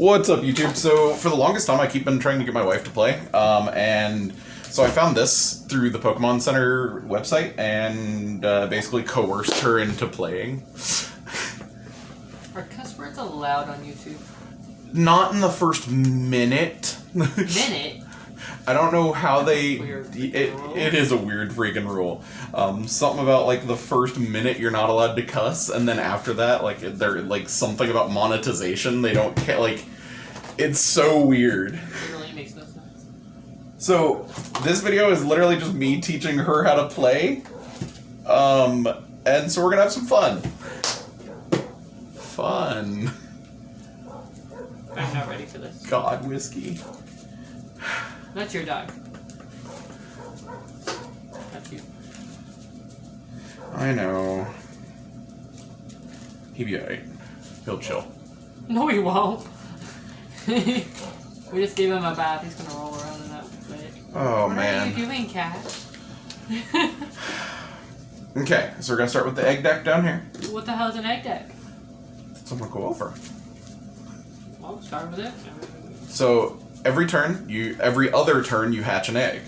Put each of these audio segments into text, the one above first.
What's up, YouTube? So, for the longest time, I keep been trying to get my wife to play, and so I found this through the Pokemon Center website, and basically coerced her into playing. Are cuss words allowed on YouTube? Not in the first minute. Minute? I don't know how they... It is a weird freaking rule. Something about, like, the first minute you're not allowed to cuss, and then after that, like, they're, like, something about monetization. They don't care, like... It's so weird. It really makes no sense. So, this video is literally just me teaching her how to play. And so we're gonna have some fun. Fun. I'm not ready for this. God, Whiskey. That's your dog. That's you. I know. He'll be alright. He'll chill. No, he won't. We just gave him a bath. He's gonna roll around in that bit. Oh, what man. What are you doing, cat? Okay, so we're gonna start with the egg deck down here. What the hell is an egg deck? So I'm gonna go over. Well, start with it. So every other turn, you hatch an egg,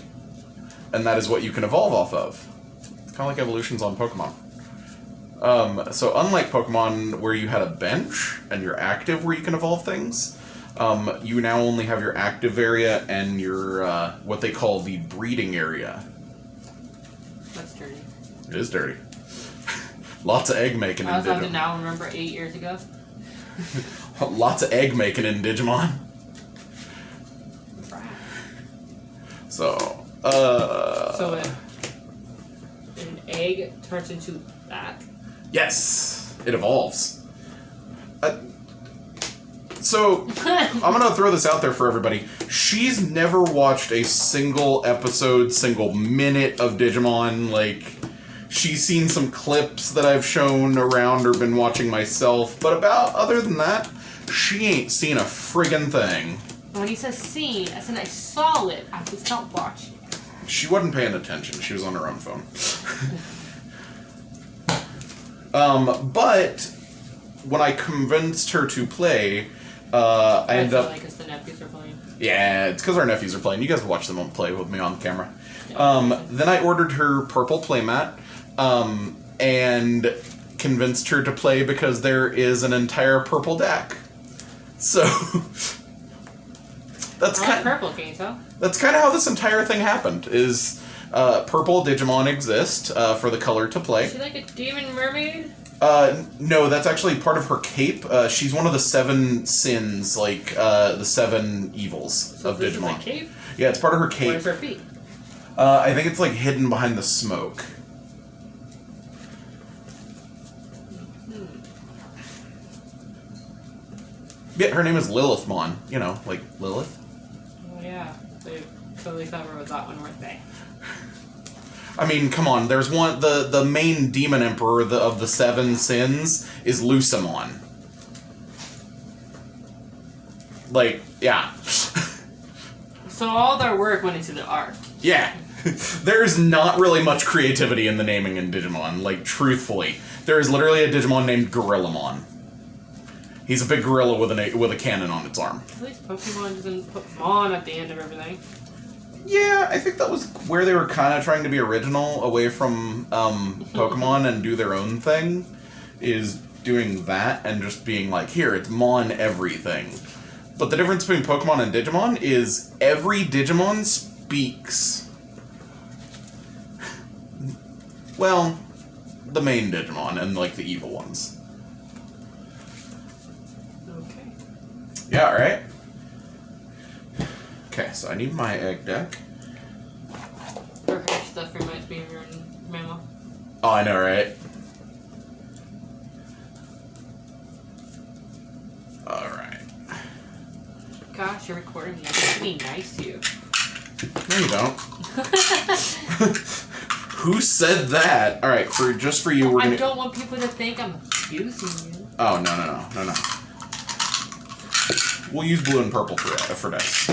and that is what you can evolve off of. It's kind of like evolutions on Pokemon. So unlike Pokemon, where you had a bench and you're active, where you can evolve things, you now only have your active area and your what they call the breeding area. That's dirty. It is dirty. Lots of egg making in I was on to Digimon. now remember 8 years ago. Lots of egg making in Digimon. So, So an egg turns into that? yes, it evolves. So, I'm gonna throw this out there for everybody. She's never watched a single episode, single minute of Digimon. Like, she's seen some clips that I've shown around or been watching myself, but other than that, she ain't seen a friggin' thing. When he says seen, I said I saw it. I just not watching. She wasn't paying attention. She was on her own phone. But when I convinced her to play, I ended up... Because the nephews are playing. Yeah, it's because our nephews are playing. You guys watch them play with me on camera. Then I ordered her purple playmat, and convinced her to play because there is an entire purple deck. So... That's purple, can you tell? That's kind of how this entire thing happened, is purple Digimon exist for the color to play. Is she like a demon mermaid? No, that's actually part of her cape. She's one of the 7 sins, like the 7 evils of this Digimon. Is a cape? Yeah, it's part of her cape. Where's her feet? I think it's like hidden behind the smoke. Yeah, her name is Lilithmon. You know, like Lilith. Oh yeah, they totally clever with that one, weren't they? I mean, come on. There's one. The main demon emperor of the 7 sins is Lucemon. Like, yeah. So all their work went into the art. Yeah. There's not really much creativity in the naming in Digimon. Like, truthfully, there is literally a Digimon named Gorillamon. He's a big gorilla with a cannon on its arm. At least Pokemon doesn't put Mon at the end of everything. Yeah, I think that was where they were kind of trying to be original, away from Pokemon and do their own thing, is doing that and just being like, here, it's Mon everything. But the difference between Pokemon and Digimon is every Digimon speaks. Well, the main Digimon and, like, the evil ones. Okay. Yeah, alright. Okay, so I need my egg deck. Her hair stuff reminds me of your mama. Oh, I know, right? Alright. Gosh, you're recording me. I'm just being nice to you. No, you don't. Who said that? Alright, just for you, we're gonna... I don't want people to think I'm abusing you. Oh, no. We'll use blue and purple for dice.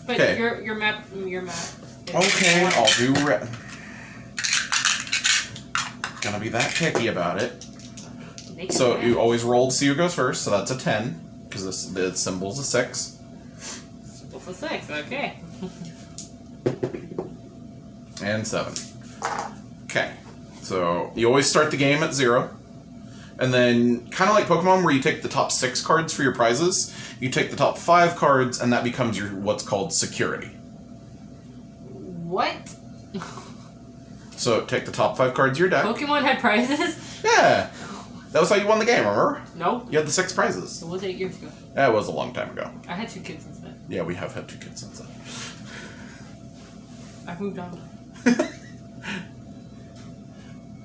But okay. your map. Okay, I'll do red. Gonna be that picky about it. So you always roll to see who goes first, so that's a 10. because the symbol's a 6. Symbol's a 6, okay. And 7. Okay. So you always start the game at 0. And then, kind of like Pokemon, where you take the top 6 cards for your prizes, you take the top 5 cards, and that becomes your what's called security. What? So take the top 5 cards of your deck. Pokemon had prizes? Yeah. That was how you won the game, remember? No. You had the 6 prizes. It was 8 years ago. That was a long time ago. I had 2 kids since then. Yeah, we have had 2 kids since then. I've moved on.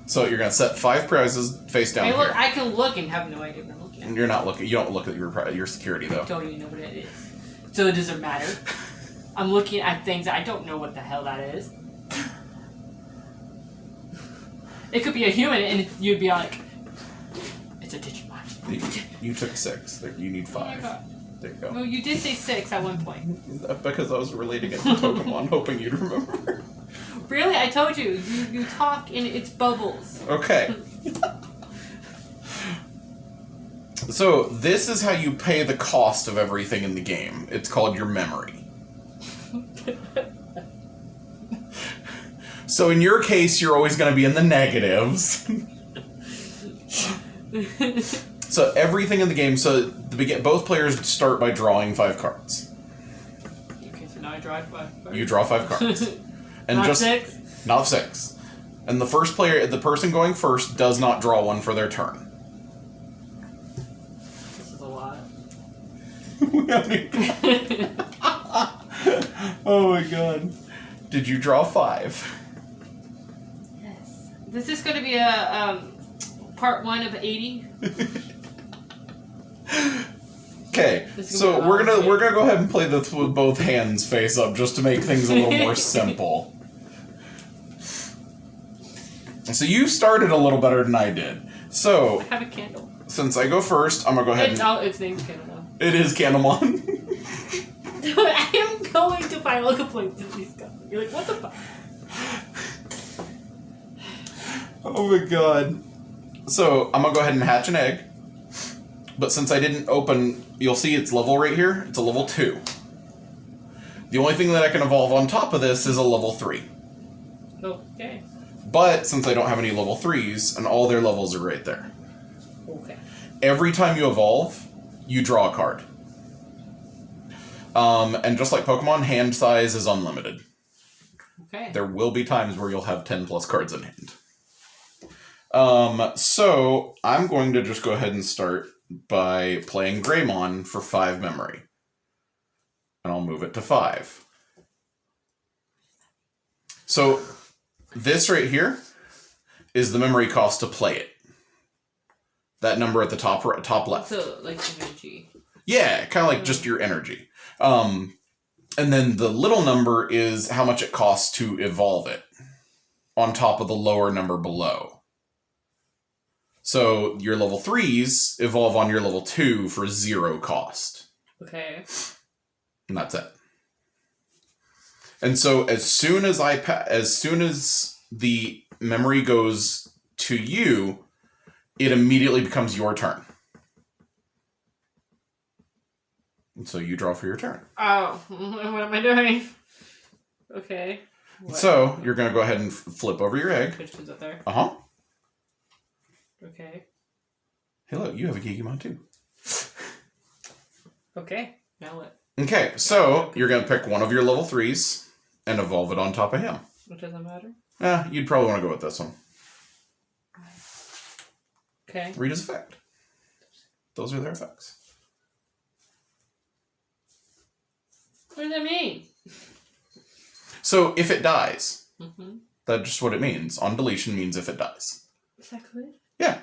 So you're gonna set 5 prizes face down Hey, look, here. I can look and have no idea what I'm looking at. You're not looking. You don't look at your security though. I don't even know what it is. So it doesn't matter. I'm looking at things I don't know what the hell that is. It could be a human, and you'd be like, "It's a Digimon." You took 6. You need 5. Oh my God. There you go. No, you did say 6 at one point. Because I was relating it to Pokemon, hoping you'd remember. Really? I told you. You talk in its bubbles. Okay. So, this is how you pay the cost of everything in the game. It's called your memory. So, in your case, you're always going to be in the negatives. So, everything in the game, both players start by drawing 5 cards. Okay, so now I draw 5 cards. You draw 5 cards. And Not 6? Not 6. And the person going first, does not draw one for their turn. This is a lot. Oh my god. Did you draw 5? Yes. This is going to be a part 1 of 80. Okay, so we're gonna go ahead and play this with both hands face up just to make things a little more simple. So you started a little better than I did. So I have a candle. Since I go first, I'm gonna go ahead. It's named Candlemon. It is Candlemon. I am going to file a complaint to these guys. You're like, what the fuck? Oh my god. So I'm gonna go ahead and hatch an egg. But since I didn't open, you'll see its level right here. It's a level 2. The only thing that I can evolve on top of this is a level 3. Okay. But since I don't have any level 3s, and all their levels are right there. Okay. Every time you evolve, you draw a card. And just like Pokemon, hand size is unlimited. Okay. There will be times where you'll have 10 plus cards in hand. So I'm going to just go ahead and start by playing Greymon for 5 memory. And I'll move it to 5. So this right here is the memory cost to play it. That number at the top left. So, like energy. Yeah, kind of like just your energy. And then the little number is how much it costs to evolve it on top of the lower number below. So your level 3s evolve on your level 2 for 0 cost. Okay. And that's it. And so as soon as the memory goes to you, it immediately becomes your turn. And so you draw for your turn. Oh, what am I doing? Okay. What? So you're going to go ahead and flip over your egg. Which one's up there? Uh-huh. Okay. Hey, look, you have a Digimon too. Okay. Now what? Okay, so you're going to pick one of your level 3s and evolve it on top of him. It doesn't matter. You'd probably want to go with this one. Okay. Read his effect. Those are their effects. What does that mean? So if it dies, that's just what it means. On deletion means if it dies. Is that good? Yeah.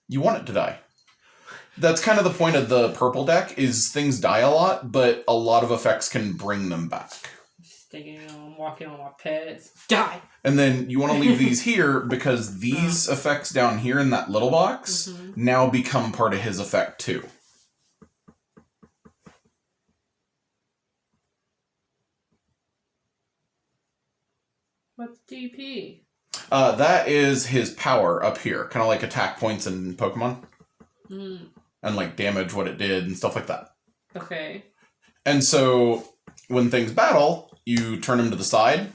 You want it to die. That's kind of the point of the purple deck, is things die a lot, but a lot of effects can bring them back. I'm walking on my pets. Die! And then you want to leave these here because these effects down here in that little box now become part of his effect too. What's DP? That is his power up here, kind of like attack points in Pokemon. and like damage what it did and stuff like that. Okay. And so when things battle, you turn them to the side,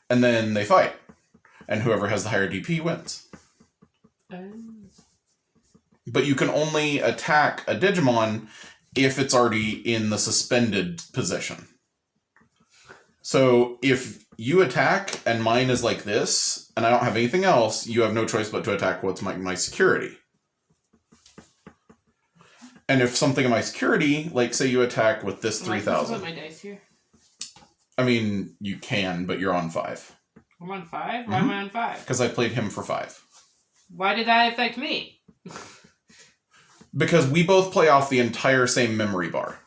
and then they fight. And whoever has the higher DP wins. But you can only attack a Digimon if it's already in the suspended position. So if you attack and mine is like this, and I don't have anything else, you have no choice but to attack what's my security. And if something in my security, like say you attack with this 3,000. Put my dice here. I mean, you can, but you're on 5. I'm on 5? Why am I on 5? Because I played him for 5. Why did that affect me? Because we both play off the entire same memory bar.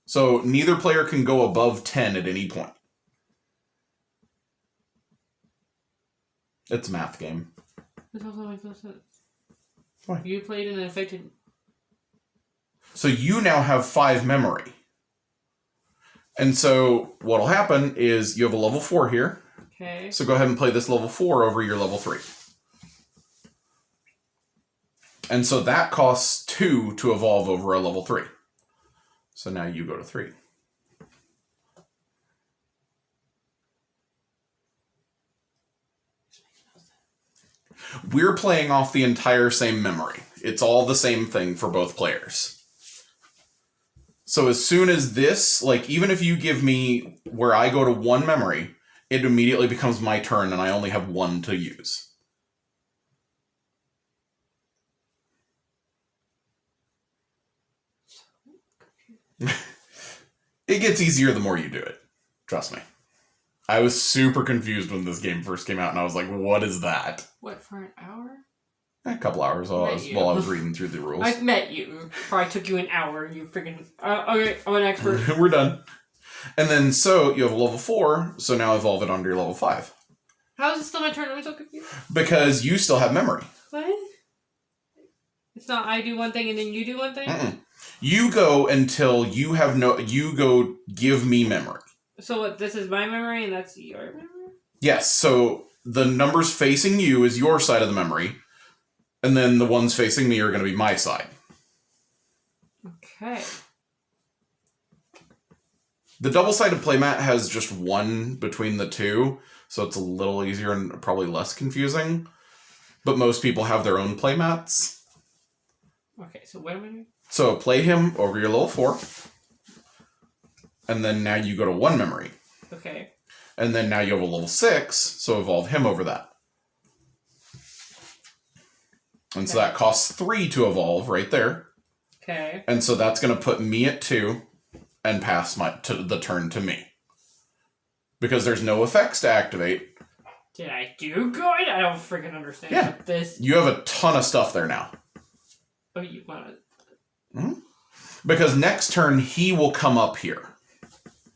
So neither player can go above 10 at any point. It's a math game. This also makes no sense. Why? You played and it affected... So you now have 5 memory. And so what'll happen is you have a level 4 here. Okay. So go ahead and play this level 4 over your level 3. And so that costs 2 to evolve over a level 3. So now you go to 3. We're playing off the entire same memory. It's all the same thing for both players. So as soon as this, like even if you give me where I go to 1 memory, it immediately becomes my turn and I only have 1 to use. It gets easier the more you do it. Trust me. I was super confused when this game first came out and I was like, what is that? What, for an hour? A couple hours while I was reading through the rules. I've met you. Probably took you an hour. You freaking... okay, I'm an expert. We're done. And then, so, you have a level 4, so now evolve it onto your level 5. How is it still my turn? I'm so confused. Because you still have memory. What? It's not I do one thing and then you do one thing? Mm-mm. You go until you have no... You go give me memory. So what, this is my memory and that's your memory? Yes, so the numbers facing you is your side of the memory, and then the ones facing me are going to be my side. Okay. The double-sided playmat has just 1 between the two, so it's a little easier and probably less confusing. But most people have their own playmats. Okay, so what am I doing? So play him over your level 4. And then now you go to 1 memory. Okay. And then now you have a level 6, so evolve him over that. And so that costs 3 to evolve right there. Okay. And so that's going to put me at 2 and pass the turn to me. Because there's no effects to activate. Did I do good? I don't freaking understand. Yeah. This. You have a ton of stuff there now. Oh, you want to... Mm-hmm. Because next turn, he will come up here.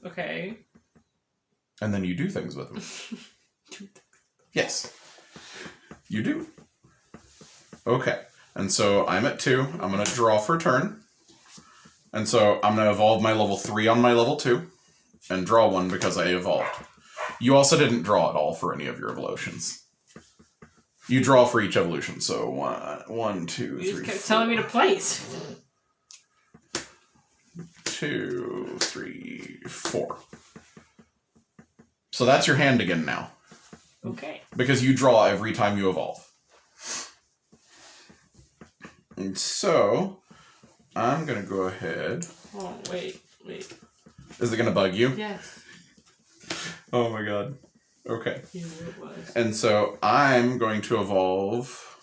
Okay. And then you do things with him. Yes. You do. Okay. And so I'm at 2. I'm going to draw for a turn. And so I'm going to evolve my level 3 on my level 2. And draw 1 because I evolved. You also didn't draw at all for any of your evolutions. You draw for each evolution. So 1, 2, 3, You just kept 4. telling me to place. 2, 3, 4. So that's your hand again now. Okay. Because you draw every time you evolve. And so, I'm going to go ahead. Oh, wait. Is it going to bug you? Yes. Oh my god. Okay. You knew it was. And so, I'm going to evolve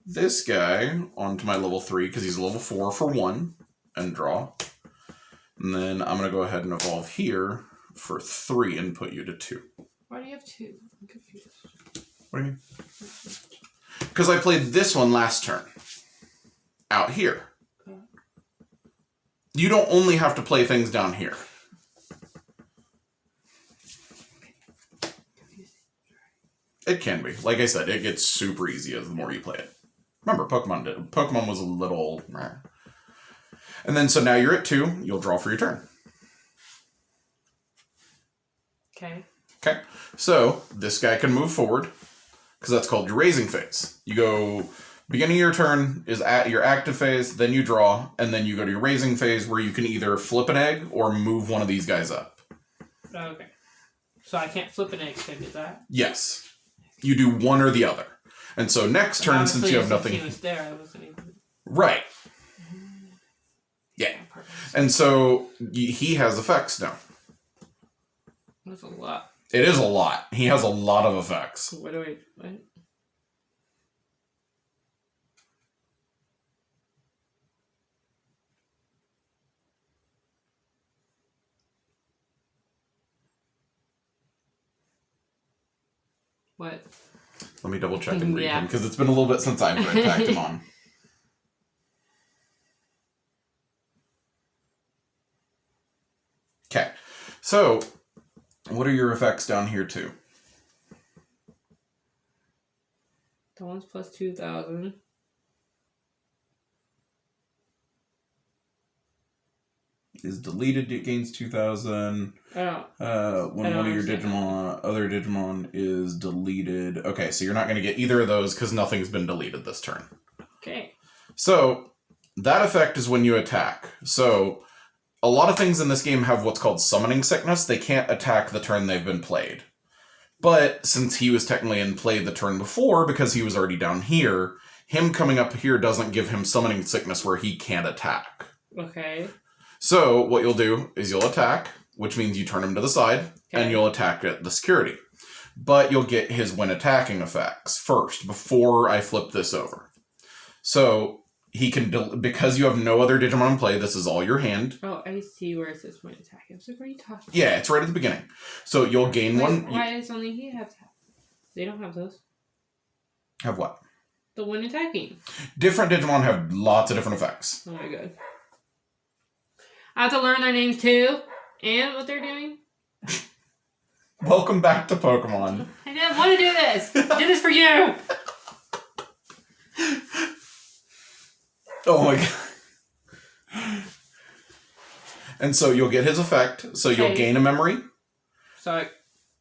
this guy onto my level 3, because he's level 4 for 1, and draw. And then I'm going to go ahead and evolve here for 3 and put you to 2. Why do you have 2? I'm confused. What do you mean? Because I played this one last turn. Out here. Okay. You don't only have to play things down here. It can be. Like I said, it gets super easy as the more you play it. Remember, Pokemon did. Pokemon was a little... And then, so now you're at 2. You'll draw for your turn. Okay. Okay. So, this guy can move forward, because that's called your raising phase. You go Beginning of your turn is at your active phase, then you draw, and then you go to your raising phase where you can either flip an egg or move one of these guys up. Okay. So I can't flip an egg, can I do that? Yes. You do one or the other. And so next turn, since you have nothing... He was there, I wasn't able to... Right. Yeah. And so he has effects now. That's a lot. It is a lot. He has a lot of effects. What do I... What? What? Let me double check and read him, because it's been a little bit since I've tagged him on. Okay. So, what are your effects down here, too? That one's plus 2,000. Is deleted, it gains 2,000. Oh. When one of your other Digimon is deleted. Okay, so you're not going to get either of those because nothing's been deleted this turn. Okay. So, that effect is when you attack. So, a lot of things in this game have what's called summoning sickness. They can't attack the turn they've been played. But since he was technically in play the turn before, because he was already down here, him coming up here doesn't give him summoning sickness where he can't attack. Okay. So what you'll do is you'll attack, which means you turn him to the side, and you'll attack at the security. But you'll get his when attacking effects first, before I flip this over. So he can, because you have no other Digimon in play, this is all your hand. Oh, I see where it says when attacking. I was like, what are you talking about? Yeah, it's right at the beginning. So you'll gain one. Why does only he have that? They don't have those. Have what? The when attacking. Different Digimon have lots of different effects. Oh my god. I have to learn their names too, and what they're doing. Welcome back to Pokemon. I didn't want to do this. I did this for you. Oh my god. And so you'll get his effect. So you'll gain a memory. So I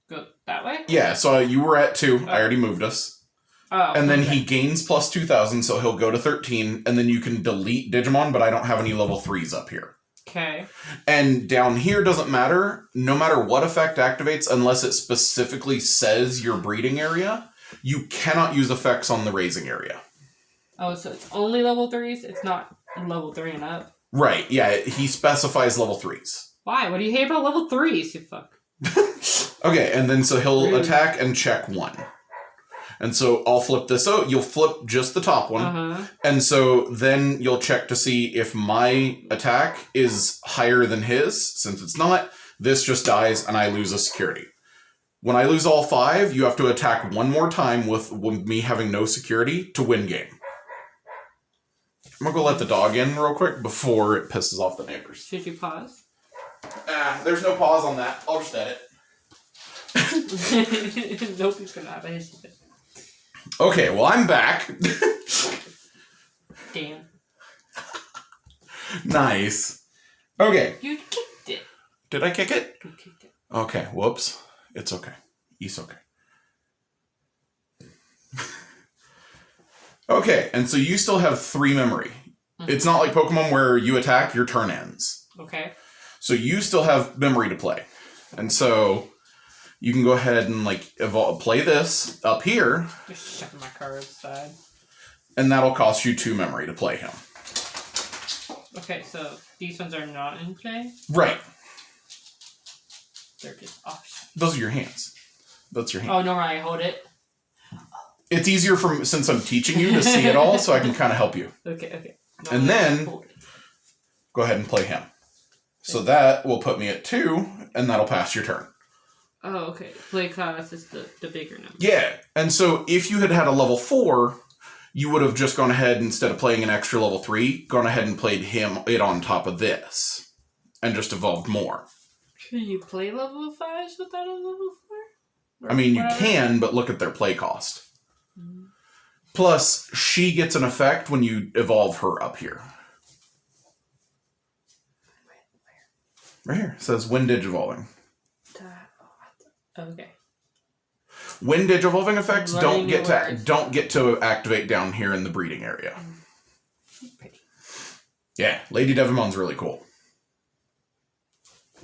go that way? Yeah, so you were at 2. I already moved us. Oh. And then he gains plus 2,000, so he'll go to 13. And then you can delete Digimon, but I don't have any level 3s up here. Okay. And down here doesn't matter. No matter what effect activates, unless it specifically says your breeding area, you cannot use effects on the raising area. Oh, so it's only level 3s? It's not level 3 and up? Right, yeah, he specifies level 3s. Why? What do you hate about level 3s, you fuck? Okay, and then so he'll attack and check 1. And so I'll flip this out. You'll flip just the top one. Uh-huh. And so then you'll check to see if my attack is higher than his. Since it's not, this just dies and I lose a security. When I lose all 5, you have to attack one more time with me having no security to win game. I'm gonna go let the dog in real quick before it pisses off the neighbors. Should you pause? There's no pause on that. I'll just edit. Nope, he's gonna have a hissy fit. Okay, well, I'm back. Damn. Nice. Okay. You kicked it. Did I kick it? You kicked it. Okay, whoops. It's okay. It's okay. Okay, and so you still have 3 memory. Mm-hmm. It's not like Pokemon where you attack, your turn ends. Okay. So you still have memory to play. And so you can go ahead and play this up here. Just shoving my cards aside. And that'll cost you 2 memory to play him. Okay, so these ones are not in play? Right. They're just options. Those are your hands. That's your hand. Oh, no, I hold it. It's easier since I'm teaching you to see it all, so I can kind of help you. Okay. No, and then go ahead and play him. So that will put me at 2, and that'll pass your turn. Oh, okay. Play class is the bigger number. Yeah, and so if you had had a level 4, you would have just gone ahead, instead of playing an extra level 3, gone ahead and played it on top of this, and just evolved more. Can you play level 5s without a level 4? I mean, you can, but look at their play cost. Mm-hmm. Plus, she gets an effect when you evolve her up here. Right here. It says when digivolving. Okay. Wind Digivolving effects Learning don't get to activate down here in the breeding area. Pretty. Yeah, Lady Devimon's really cool.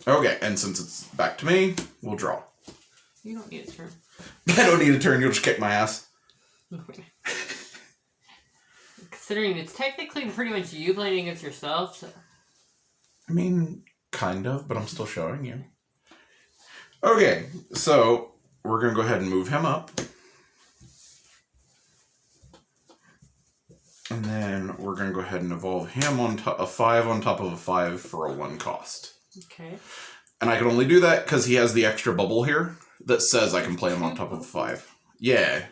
Okay, and since it's back to me, we'll draw. You don't need a turn. I don't need a turn, you'll just kick my ass. Okay. Considering it's technically pretty much you playing against yourself, so... I mean, kind of, but I'm still showing you. Okay, so we're going to go ahead and move him up. And then we're going to go ahead and evolve him on a 5 on top of a 5 for a 1 cost. Okay. And I can only do that because he has the extra bubble here that says I can play him on top of a 5. Yeah.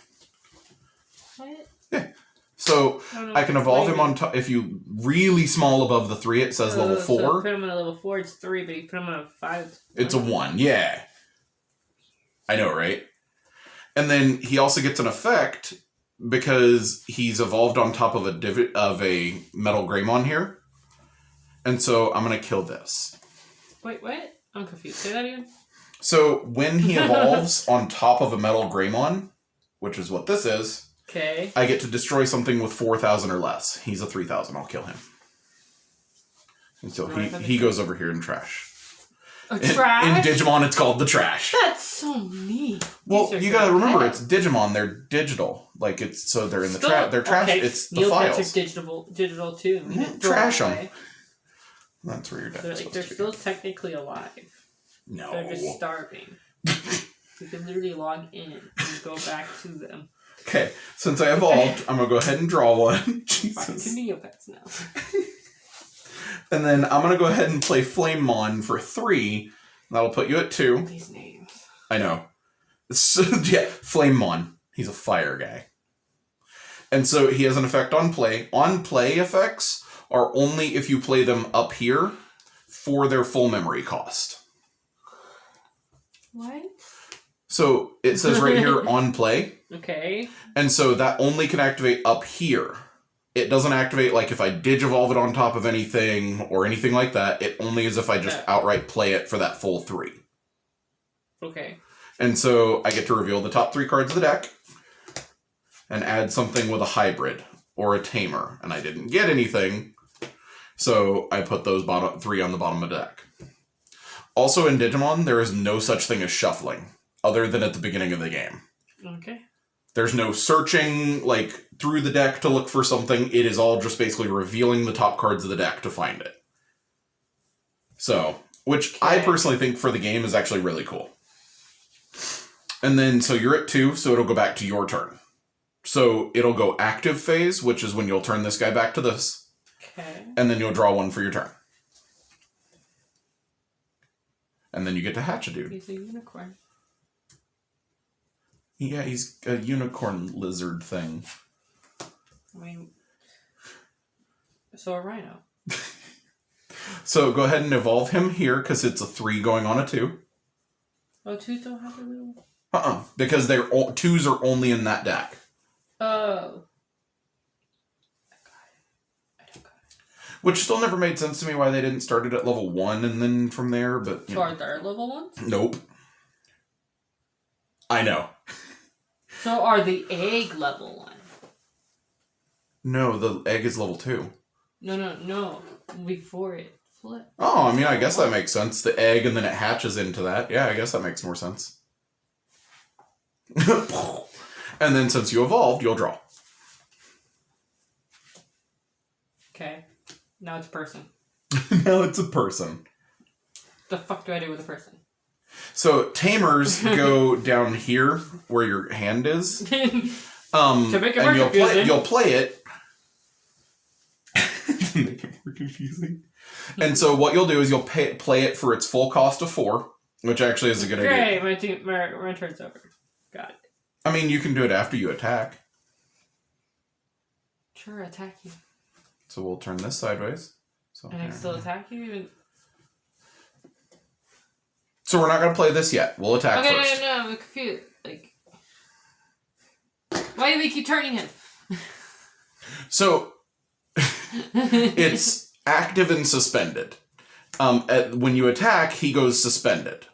What? Yeah. So I can evolve him on top. If you really small above the 3, it says level 4. So put him on a level 4, it's 3, but you put him on a 5. It's a 1, yeah. I know, right? And then he also gets an effect because he's evolved on top of a metal Greymon here. And so I'm going to kill this. Wait, what? I'm confused. Say that again? So when he evolves on top of a metal Greymon, which is what this is, okay, I get to destroy something with 4,000 or less. He's a 3,000. I'll kill him. And so he goes over here in trash. Trash? In Digimon, it's called the trash. That's so neat. Well, you gotta remember, it's Digimon. They're digital. Like, it's so they're in the trash. They're trash. Okay. It's the files. Digital too. Trash them. That's where you're dead. They're still technically alive. No. They're just starving. You can literally log in and go back to them. Okay, since I evolved, I'm gonna go ahead and draw one. Jesus. Give me Neopets now. And then I'm gonna go ahead and play Flamemon for 3. That'll put you at 2. These names. I know. So, yeah, Flamemon. He's a fire guy. And so he has an effect on play. On play effects are only if you play them up here for their full memory cost. What? So it says right here on play. Okay. And so that only can activate up here. It doesn't activate like if I Digivolve it on top of anything or anything like that. It only is if I just outright play it for that full 3. Okay. And so I get to reveal the top 3 cards of the deck and add something with a hybrid or a tamer. And I didn't get anything, so I put those 3 on the bottom of the deck. Also in Digimon, there is no such thing as shuffling, other than at the beginning of the game. Okay. There's no searching, like, through the deck to look for something. It is all just basically revealing the top cards of the deck to find it. So, which I personally think for the game is actually really cool. And then, so you're at 2, so it'll go back to your turn. So it'll go active phase, which is when you'll turn this guy back to this. Okay. And then you'll draw 1 for your turn. And then you get to hatch a dude. He's a unicorn. Yeah, he's a unicorn lizard thing. I mean, so a rhino. So go ahead and evolve him here, because it's a 3 going on a 2. Oh, 2s don't have a little... Because 2s are only in that deck. Oh. I don't got it. Which still never made sense to me why they didn't start it at level 1 and then from there, but... So are there level 1s? Nope. I know. So are the egg level 1? No, the egg is level 2. No. Before it flips. Oh, I mean, I guess that makes sense. The egg and then it hatches into that. Yeah, I guess that makes more sense. And then since you evolved, you'll draw. Okay. Now it's a person. Now it's a person. The fuck do I do with a person? So tamers go down here where your hand is. To make it more and confusing. you'll play it. To make it more confusing. And so what you'll do is you'll play it for its full cost of 4, which actually is a good idea. Great, my turn's over. Got it. I mean, you can do it after you attack. Sure, attack you. So we'll turn this sideways. So and I can still attack you even... So we're not going to play this yet. We'll attack first. No, I'm confused. Like... Why do we keep turning him? So... it's active and suspended. When you attack, he goes suspended.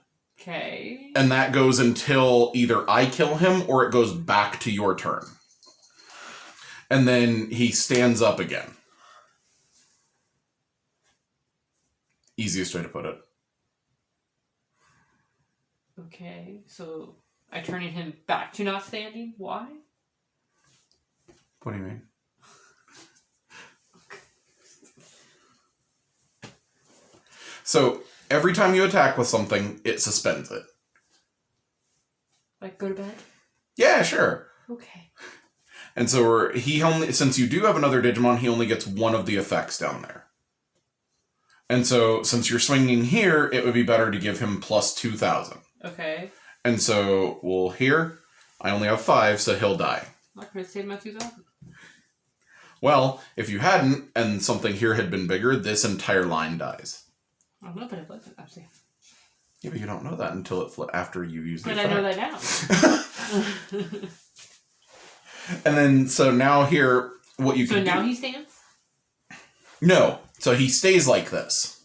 Okay. And that goes until either I kill him or it goes back to your turn. And then he stands up again. Easiest way to put it. Okay, so I turning him back to not standing? Why? What do you mean? So, every time you attack with something, it suspends it. Like, go to bed? Yeah, sure. Okay. And so, since you do have another Digimon, he only gets one of the effects down there. And so, since you're swinging here, it would be better to give him plus 2,000. Okay. And so, well, here, I only have 5, so he'll die. I could have saved my 2,000. Well, if you hadn't, and something here had been bigger, this entire line dies. I'm not gonna play that, actually. Yeah, but you don't know that until after you use the But effect. I know that now. And then, so now here, what you can do... So now he stands? No. So he stays like this.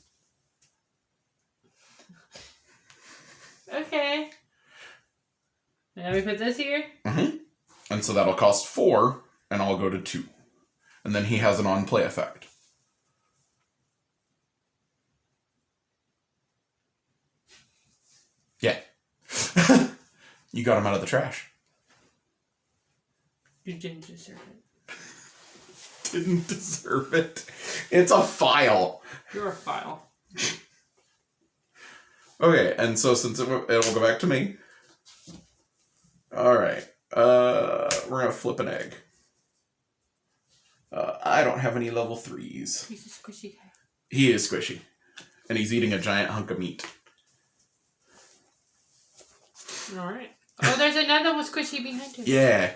Okay. Now we put this here? Mm-hmm. And so that'll cost 4, and I'll go to 2. And then he has an on-play effect. Yeah. You got him out of the trash. You didn't deserve it. Didn't deserve it. It's a file. You're a file. Okay, and so since it'll go back to me. Alright. We're gonna flip an egg. I don't have any level 3s. He's a squishy guy. He is squishy. And he's eating a giant hunk of meat. Alright. Oh, there's another one squishy behind him. Yeah.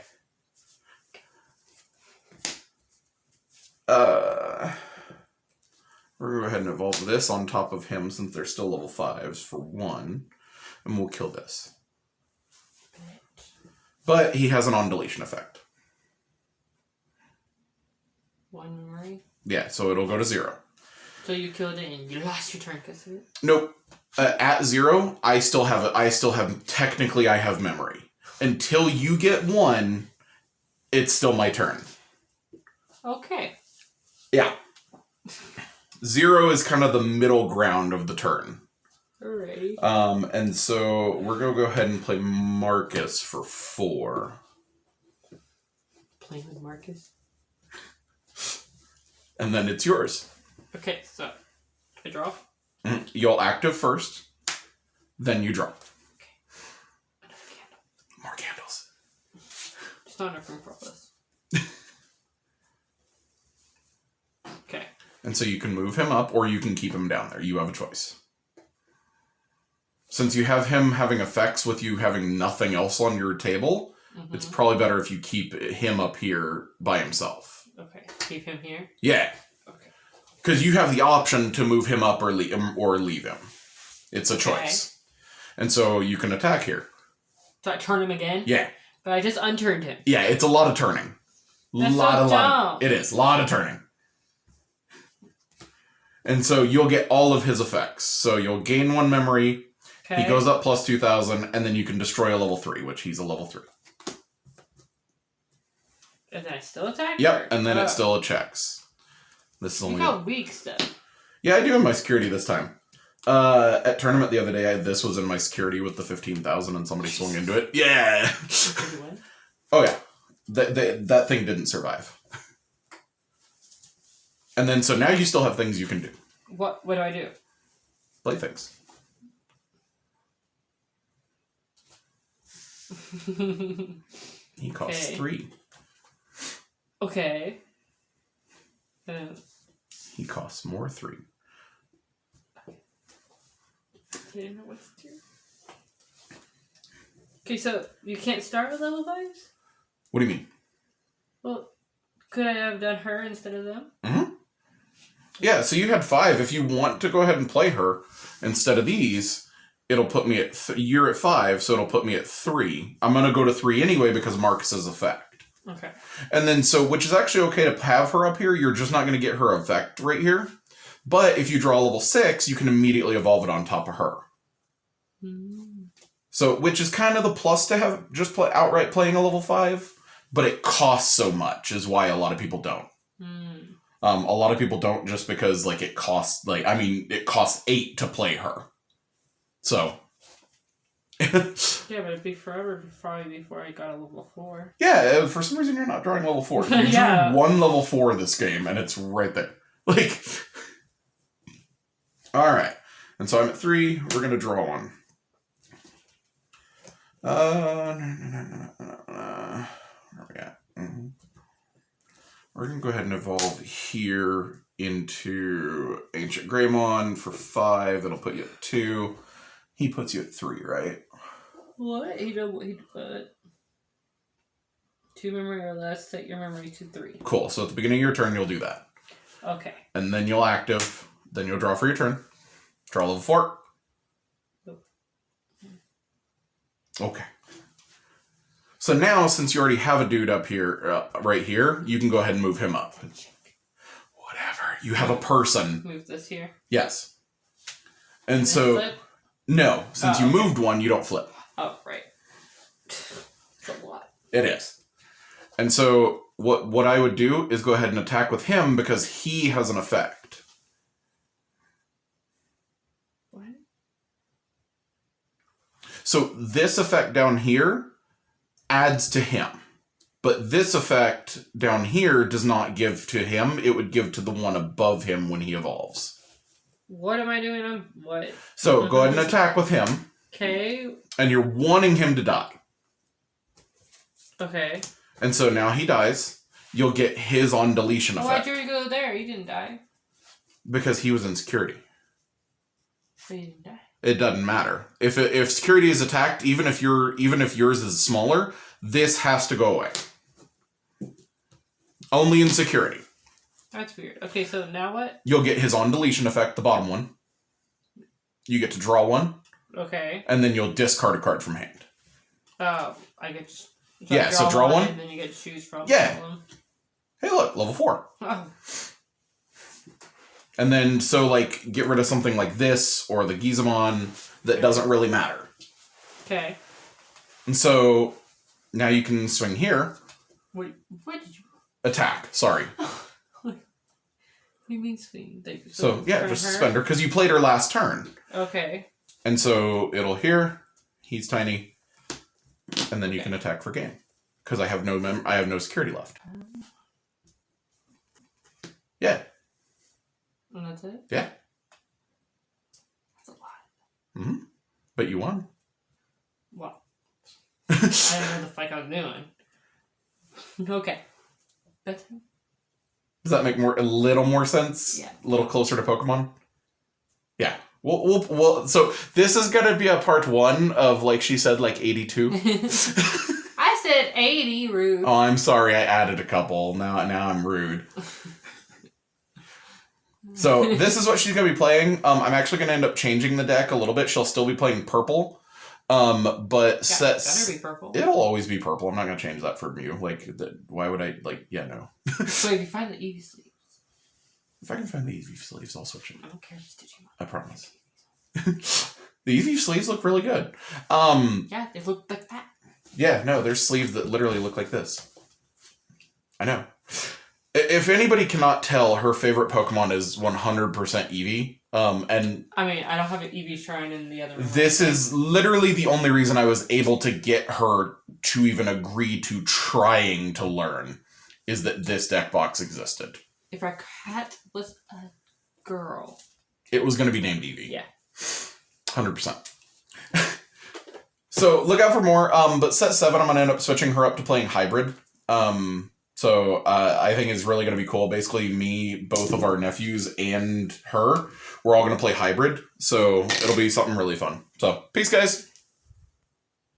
We're going to go ahead and evolve this on top of him since they're still level 5s for 1. And we'll kill this. But he has an on-deletion effect. 1 memory. Yeah, so it'll go to 0. So you killed it and you lost your turn because of it? Nope. At 0, I still have technically I have memory. Until you get 1, it's still my turn. Okay. Yeah. 0 is kind of the middle ground of the turn. Alrighty. And so we're going to go ahead and play Marcus for 4. Playing with Marcus? And then it's yours. Okay, so I draw. Mm-hmm. You'll active first, then you draw. Okay. Another candle. More candles. Just not enough room for all this. Okay. And so you can move him up or you can keep him down there. You have a choice. Since you have him having effects with you having nothing else on your table, it's probably better if you keep him up here by himself. Okay. Keep him here? Yeah. Okay. Because you have the option to move him up or leave him. It's a choice. And so you can attack here. So I turn him again? Yeah. But I just unturned him. Yeah, it's a lot of turning. That's so dumb. It is. A lot of turning. And so you'll get all of his effects. So you'll gain 1 memory. Okay. He goes up plus 2,000, and then you can destroy a level 3, which he's a level 3. And then I still attack? Yep, and then it still checks. This is You only... got weak stuff. Yeah, I do have my security this time. At tournament the other day, this was in my security with the 15,000 and somebody swung into it. Yeah! Did you win? Oh yeah. That thing didn't survive. And then, so now you still have things you can do. What do I do? Play things. He costs 3. Okay. He costs more 3. I didn't know what to do. Okay, so you can't start with level 5s? What do you mean? Well, could I have done her instead of them? Mm-hmm. Yeah, so you had 5. If you want to go ahead and play her instead of these, it'll put me at... you're at 5, so it'll put me at 3. I'm going to go to 3 anyway because Marcus's effect. Okay. And then, so, which is actually okay to have her up here. You're just not going to get her effect right here. But if you draw level 6, you can immediately evolve it on top of her. Mm. So, which is kind of the plus to have just outright playing a level 5, but it costs so much is why a lot of people don't. A lot of people don't just because, like, it costs, like, I mean, it costs 8 to play her. So. Yeah, but it'd be forever probably before I got a level 4. Yeah, for some reason you're not drawing level 4. You Yeah. drew 1 level 4 this game, and it's right there. Like, alright. And so I'm at 3, we're gonna draw 1. Where are we at? We're gonna go ahead and evolve here into Ancient Greymon for 5. That'll put you at 2. He puts you at 3, right? What? He put 2 memory or less, set your memory to 3. Cool. So at the beginning of your turn, you'll do that. Okay. And then you'll active. Then you'll draw for your turn. Draw level 4. Nope. Okay. So now, since you already have a dude up here, right here, you can go ahead and move him up. Whatever. You have a person. Move this here. Yes. And so, flip? no. Since you moved one, you don't flip. Oh, right. It's a lot. It is. And so, what I would do is go ahead and attack with him because he has an effect. What? So this effect down here adds to him. But this effect down here does not give to him. It would give to the one above him when he evolves. What am I doing? What? So go ahead and attack with him. Okay. And you're wanting him to die. Okay. And so now he dies. You'll get his on deletion effect. Why'd you go there? He didn't die. Because he was in security. But he didn't die. It doesn't matter. If security is attacked, even if yours is smaller, this has to go away. Only in security. That's weird. Okay, so now what? You'll get his on deletion effect, the bottom one. You get to draw one. Okay. And then you'll discard a card from hand. I get to... Yeah, so draw one. And then you get to choose from. Yeah. Hey, look, level 4. Oh. And then, so, like, get rid of something like this or the Gizamon that doesn't really matter. Okay. And so, now you can swing here. Wait, what did you... Attack, sorry. What do you mean swing? So yeah, just suspend her, because you played her last turn. Okay. And so, it'll here, he's tiny, and then you can attack for game. Because I have no security left. Yeah. And that's it? Yeah. That's a lot. Mm-hmm. But you won. Well, I don't know what the fuck I'm doing. Okay. That's... Does that make a little more sense? Yeah. A little closer to Pokemon? Yeah. Well, so this is going to be a part 1 of, like she said, like 82. I said 80, rude. Oh, I'm sorry. I added a couple. Now I'm rude. So this is what she's going to be playing. I'm actually going to end up changing the deck a little bit. She'll still be playing purple. But Better be purple. It'll always be purple. I'm not going to change that for you. Like, why would I, like, yeah, no. So if you find the Eevee sleeves. If I can find the Eevee sleeves, I'll switch it. I don't care if it's Digimon. I promise. The Eevee sleeves look really good. Yeah, they look like that. Yeah, no, there's sleeves that literally look like this. I know. If anybody cannot tell, her favorite Pokemon is 100% Eevee. And I mean, I don't have an Eevee shrine in the other room. This is literally the only reason I was able to get her to even agree to trying to learn, is that this deck box existed. If our cat was a girl. It was going to be named Eevee. Yeah. 100%. So look out for more. But set 7, I'm going to end up switching her up to playing hybrid. So I think it's really going to be cool. Basically, me, both of our nephews, and her, we're all going to play hybrid. So it'll be something really fun. So peace, guys.